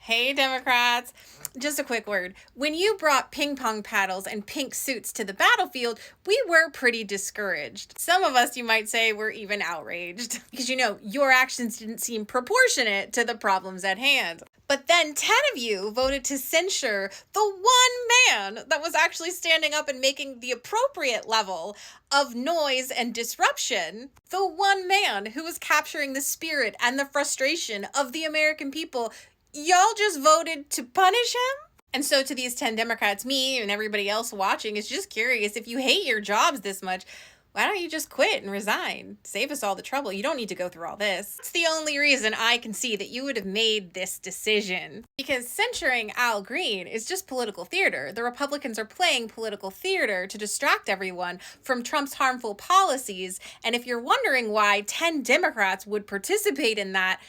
Hey, Democrats. Just a quick word. When you brought ping pong paddles and pink suits to the battlefield, we were pretty discouraged. Some of us, you might say, were even outraged because, your actions didn't seem proportionate to the problems at hand. But then 10 of you voted to censure the one man that was actually standing up and making the appropriate level of noise and disruption. The one man who was capturing the spirit and the frustration of the American people. Y'all just voted to punish him? And so to these 10 Democrats, me and everybody else watching is just curious, if you hate your jobs this much, why don't you just quit and resign? Save us all the trouble. You don't need to go through all this. It's the only reason I can see that you would have made this decision. Because censuring Al Green is just political theater. The Republicans are playing political theater to distract everyone from Trump's harmful policies. And if you're wondering why 10 Democrats would participate in that,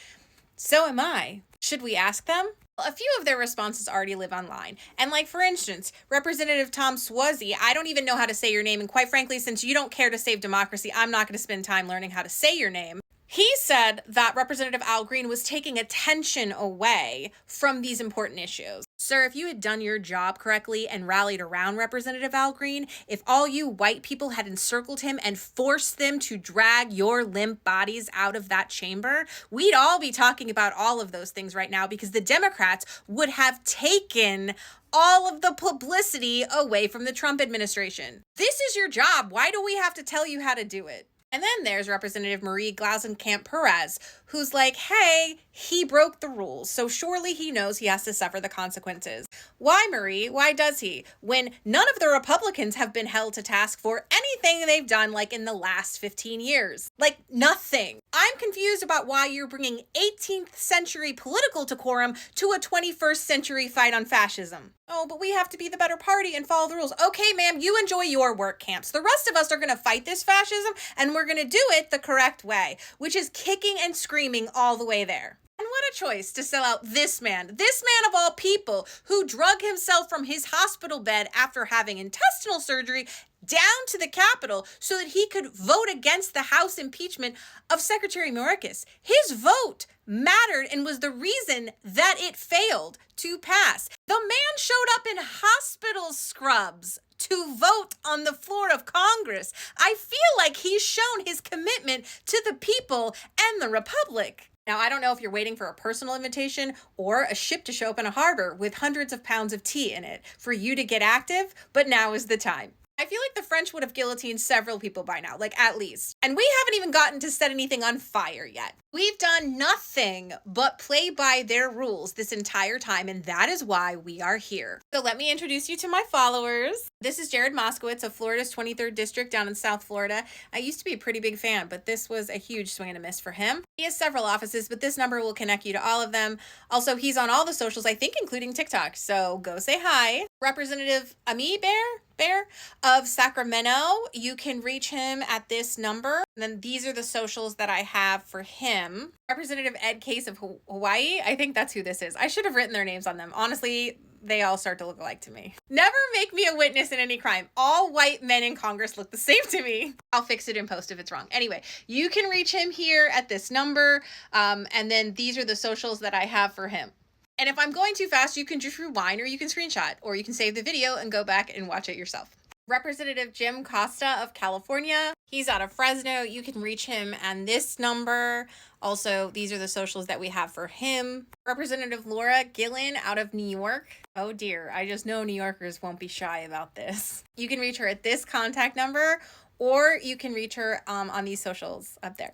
so am I. Should we ask them? A few of their responses already live online. And for instance, Representative Tom Suozzi, I don't even know how to say your name. And quite frankly, since you don't care to save democracy, I'm not going to spend time learning how to say your name. He said that Representative Al Green was taking attention away from these important issues. Sir, if you had done your job correctly and rallied around Representative Al Green, if all you white people had encircled him and forced them to drag your limp bodies out of that chamber, we'd all be talking about all of those things right now because the Democrats would have taken all of the publicity away from the Trump administration. This is your job. Why do we have to tell you how to do it? And then there's Representative Marie Glassenkamp-Perez, who's like, hey, he broke the rules, so surely he knows he has to suffer the consequences. Why, Marie? Why does he? When none of the Republicans have been held to task for anything they've done in the last 15 years. Nothing. I'm confused about why you're bringing 18th century political decorum to a 21st century fight on fascism. Oh, but we have to be the better party and follow the rules. Okay, ma'am, you enjoy your work camps. The rest of us are going to fight this fascism, and we're going to do it the correct way, which is kicking and screaming all the way there. And what a choice to sell out this man of all people, who drug himself from his hospital bed after having intestinal surgery down to the Capitol so that he could vote against the House impeachment of Secretary Mayorkas. His vote mattered and was the reason that it failed to pass. The man showed up in hospital scrubs to vote on the floor of Congress. I feel like he's shown his commitment to the people and the Republic. Now, I don't know if you're waiting for a personal invitation or a ship to show up in a harbor with hundreds of pounds of tea in it for you to get active, but now is the time. I feel like the French would have guillotined several people by now, at least. And we haven't even gotten to set anything on fire yet. We've done nothing but play by their rules this entire time, and that is why we are here. So let me introduce you to my followers. This is Jared Moskowitz of Florida's 23rd District down in South Florida. I used to be a pretty big fan, but this was a huge swing and a miss for him. He has several offices, but this number will connect you to all of them. Also, he's on all the socials, I think, including TikTok, so go say hi. Representative Ami Bear of Sacramento, you can reach him at this number. And then these are the socials that I have for him. Representative Ed Case of Hawaii, I think that's who this is. I should have written their names on them. Honestly, they all start to look alike to me. Never make me a witness in any crime. All white men in Congress look the same to me. I'll fix it in post if it's wrong. Anyway, you can reach him here at this number. And then these are the socials that I have for him. And if I'm going too fast, you can just rewind or you can screenshot or you can save the video and go back and watch it yourself. Representative Jim Costa of California. He's out of Fresno. You can reach him and this number. Also, these are the socials that we have for him. Representative Laura Gillen out of New York. Oh dear, I just know New Yorkers won't be shy about this. You can reach her at this contact number, or you can reach her on these socials up there.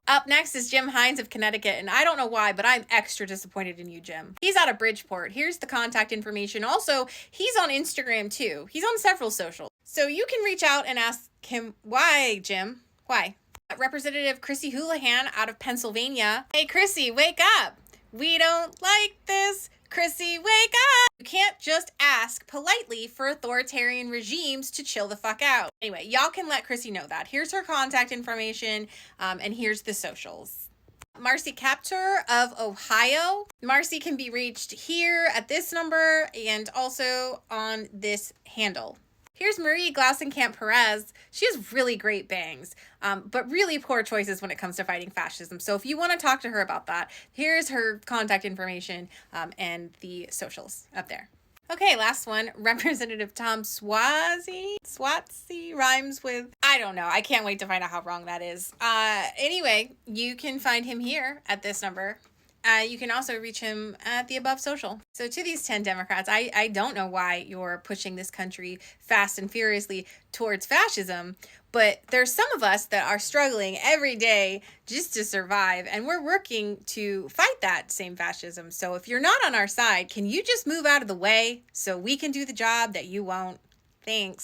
Up next is Jim Hines of Connecticut, and I don't know why, but I'm extra disappointed in you, Jim. He's out of Bridgeport. Here's the contact information. Also, he's on Instagram too. He's on several socials. So you can reach out and ask him, why, Jim? Why? Representative Chrissy Houlihan out of Pennsylvania. Hey, Chrissy, wake up. We don't like this. Chrissy, wake up! You can't just ask politely for authoritarian regimes to chill the fuck out. Anyway, y'all can let Chrissy know that. Here's her contact information, and here's the socials. Marcy Kaptur of Ohio. Marcy can be reached here at this number and also on this handle. Here's Marie Glausenkamp-Perez. She has really great bangs, but really poor choices when it comes to fighting fascism. So if you want to talk to her about that, here's her contact information and the socials up there. Okay, last one. Representative Tom Swazi rhymes with, I don't know. I can't wait to find out how wrong that is. Anyway, you can find him here at this number. You can also reach him at the above social. So to these 10 Democrats, I don't know why you're pushing this country fast and furiously towards fascism, but there's some of us that are struggling every day just to survive, and we're working to fight that same fascism. So if you're not on our side, can you just move out of the way so we can do the job that you won't? Thanks.